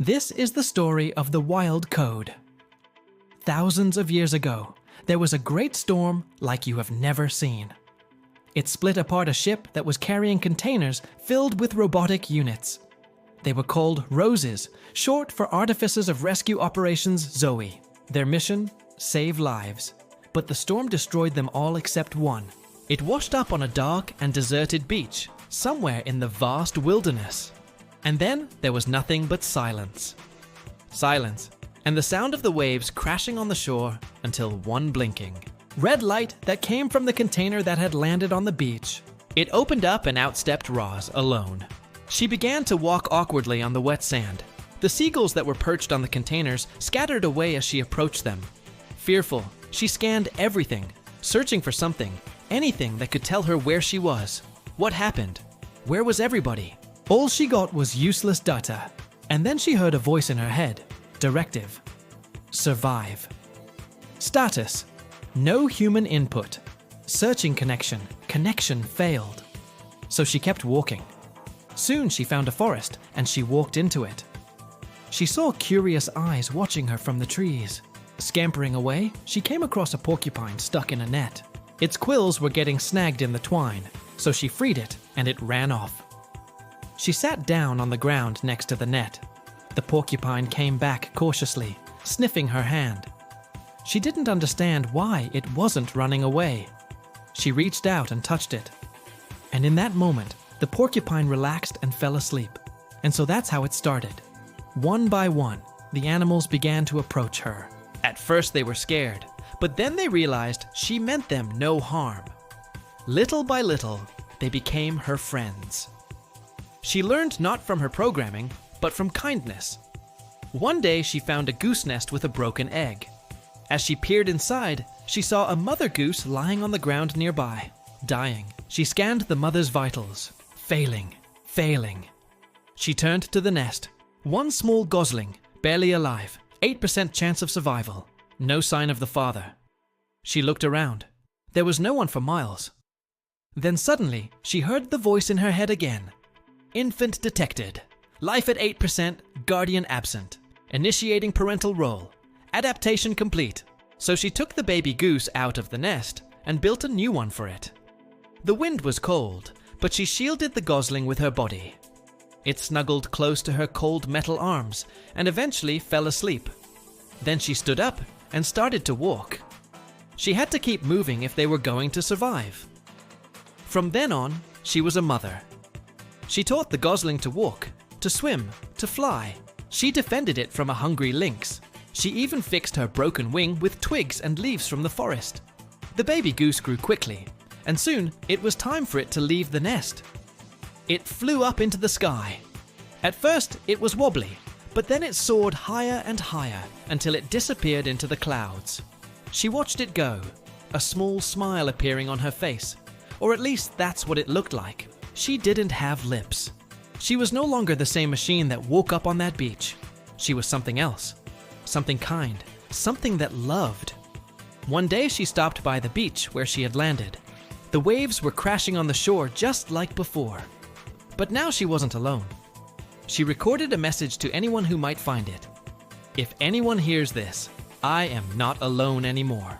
This is the story of the Wild Code. Thousands of years ago, there was a great storm like you have never seen. It split apart a ship that was carrying containers filled with robotic units. They were called Roses, short for Artificers of Rescue Operations Zoe. Their mission? Save lives. But the storm destroyed them all except one. It washed up on a dark and deserted beach, somewhere in the vast wilderness. And then there was nothing but silence. Silence, and the sound of the waves crashing on the shore until one blinking. Red light that came from the container that had landed on the beach. It opened up and out stepped Roz alone. She began to walk awkwardly on the wet sand. The seagulls that were perched on the containers scattered away as she approached them. Fearful, she scanned everything, searching for something, anything that could tell her where she was. What happened? Where was everybody? All she got was useless data. And then she heard a voice in her head. Directive. Survive. Status. No human input. Searching connection. Connection failed. So she kept walking. Soon she found a forest and she walked into it. She saw curious eyes watching her from the trees. Scampering away, she came across a porcupine stuck in a net. Its quills were getting snagged in the twine, so she freed it and it ran off. She sat down on the ground next to the net. The porcupine came back cautiously, sniffing her hand. She didn't understand why it wasn't running away. She reached out and touched it. And in that moment, the porcupine relaxed and fell asleep. And so that's how it started. One by one, the animals began to approach her. At first they were scared, but then they realized she meant them no harm. Little by little, they became her friends. She learned not from her programming, but from kindness. One day she found a goose nest with a broken egg. As she peered inside, she saw a mother goose lying on the ground nearby, dying. She scanned the mother's vitals. Failing. She turned to the nest. One small gosling, barely alive, 8% chance of survival. No sign of the father. She looked around. There was no one for miles. Then suddenly, she heard the voice in her head again. Infant detected. Life at 8%, guardian absent. Initiating parental role. Adaptation complete. So she took the baby goose out of the nest and built a new one for it. The wind was cold, but she shielded the gosling with her body. It snuggled close to her cold metal arms and eventually fell asleep. Then she stood up and started to walk. She had to keep moving if they were going to survive. From then on, she was a mother. She taught the gosling to walk, to swim, to fly. She defended it from a hungry lynx. She even fixed her broken wing with twigs and leaves from the forest. The baby goose grew quickly, and soon it was time for it to leave the nest. It flew up into the sky. At first, it was wobbly, but then it soared higher and higher until it disappeared into the clouds. She watched it go, a small smile appearing on her face, or at least that's what it looked like. She didn't have lips. She was no longer the same machine that woke up on that beach. She was something else, something kind, something that loved. One day she stopped by the beach where she had landed. The waves were crashing on the shore just like before. But now she wasn't alone. She recorded a message to anyone who might find it. If anyone hears this, I am not alone anymore.